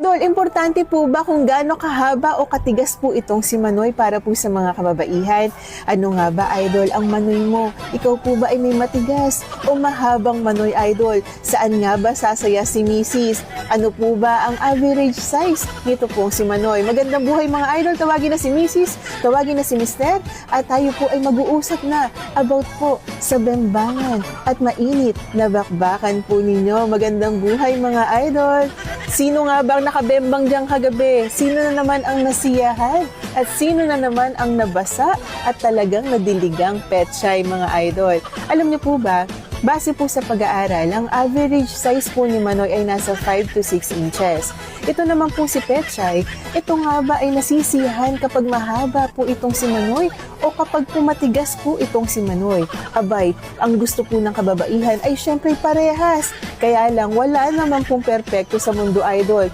idol, importante po ba kung gaano kahaba o katigas po itong si Manoy para po sa mga kababaihan? Ano nga ba, idol, ang Manoy mo? Ikaw po ba ay may matigas o mahabang Manoy, idol? Saan nga ba sasaya si Mrs.? Ano po ba ang average size nito pong si Manoy? Magandang buhay mga idol, tawagin na si Mrs., tawagin na si Mr. at tayo po ay mag-uusap na about po sa bembangan at mainit na bakbakan po ninyo. Magandang buhay mga idol. Sino nga bang nakabembang diyang kagabi? Sino na naman ang nasiyahan? At sino na naman ang nabasa at talagang nadiligang petsay mga idol? Alam niyo po ba, base po sa pag-aaral, ang average size po ni Manoy ay nasa 5 to 6 inches. Ito naman po si Petsay, ito nga ba ay nasisiyahan kapag mahaba po itong si Manoy o kapag pumatigas po itong si Manoy? Abay, ang gusto po ng kababaihan ay syempre parehas. Kaya lang, wala naman pong perpekto sa mundo, idol.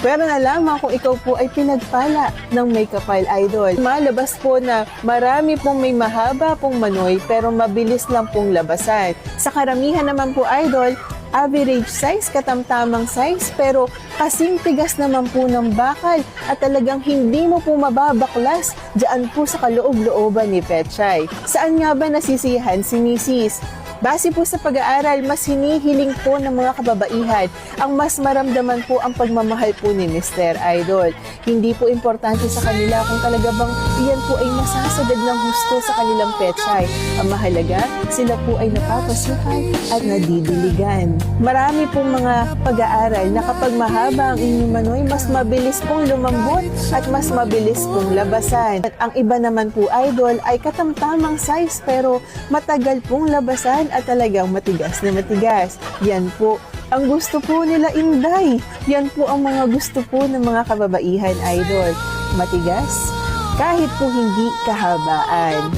Pero na lamang kung ikaw po ay pinagpala ng may kapal, idol. Malabas po na marami pong may mahaba pong Manoy pero mabilis lang pong labasan. Sa karamihan naman po, idol, average size, katamtamang size, pero kasing tigas naman po ng bakal at talagang hindi mo po mababaklas dyan po sa kaloob-looban ni Petsay. Saan nga ba nasisiyahan si Mrs.? Base po sa pag-aaral, mas hinihiling po ng mga kababaihan ang mas maramdaman po ang pagmamahal po ni Mr. Idol. Hindi po importante sa kanila kung talaga bang iyan po ay masasagad ng gusto sa kanilang petsay. Ang mahalaga, sila po ay napapasukan at nadidiligan. Marami pong mga pag-aaral na kapag mahaba ang inyong Manoy, mas mabilis pong lumambot at mas mabilis pong labasan. At ang iba naman po, idol, ay katamtamang size pero matagal pong labasan at talagang matigas na matigas. Yan po ang gusto po nila, Inday. Yan po ang mga gusto po ng mga kababaihan, idol. Matigas, kahit po hindi kahabaan.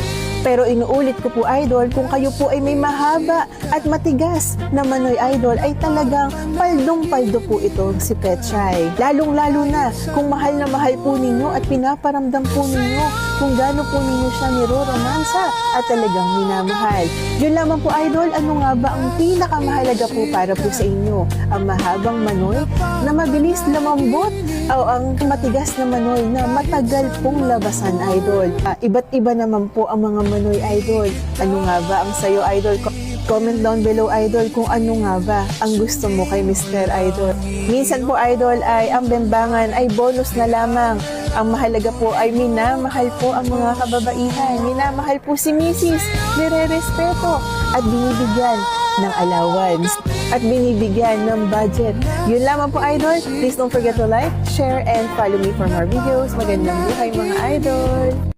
Pero inuulit ko po, idol, kung kayo po ay may mahaba at matigas na Manoy, idol, ay talagang paldong-paldo po ito si Petsay. Lalong-lalo na kung mahal na mahal po ninyo at pinaparamdam po ninyo kung gaano po ninyo siya niroromansa at talagang minamahal. Yun lamang po, idol, ano nga ba ang pinakamahalaga po para po sa inyo? Ang mahabang Manoy na mabilis lumambot o ang matigas na Manoy na matagal pong labasan, idol? Iba't iba naman po ang mga Manoy, idol. Ano nga ba ang sayo, idol? Comment down below, idol, kung ano nga ba ang gusto mo kay Mr. Idol. Minsan po, idol, ay ang bembangan ay bonus na lamang. Ang mahalaga po ay minamahal po ang mga kababaihan. Minamahal po si Mrs. Nire-respeto at binibigyan ng allowance at binibigyan ng budget. Yun lamang po, idol. Please don't forget to like, share, and follow me for more videos. Magandang buhay mga idol!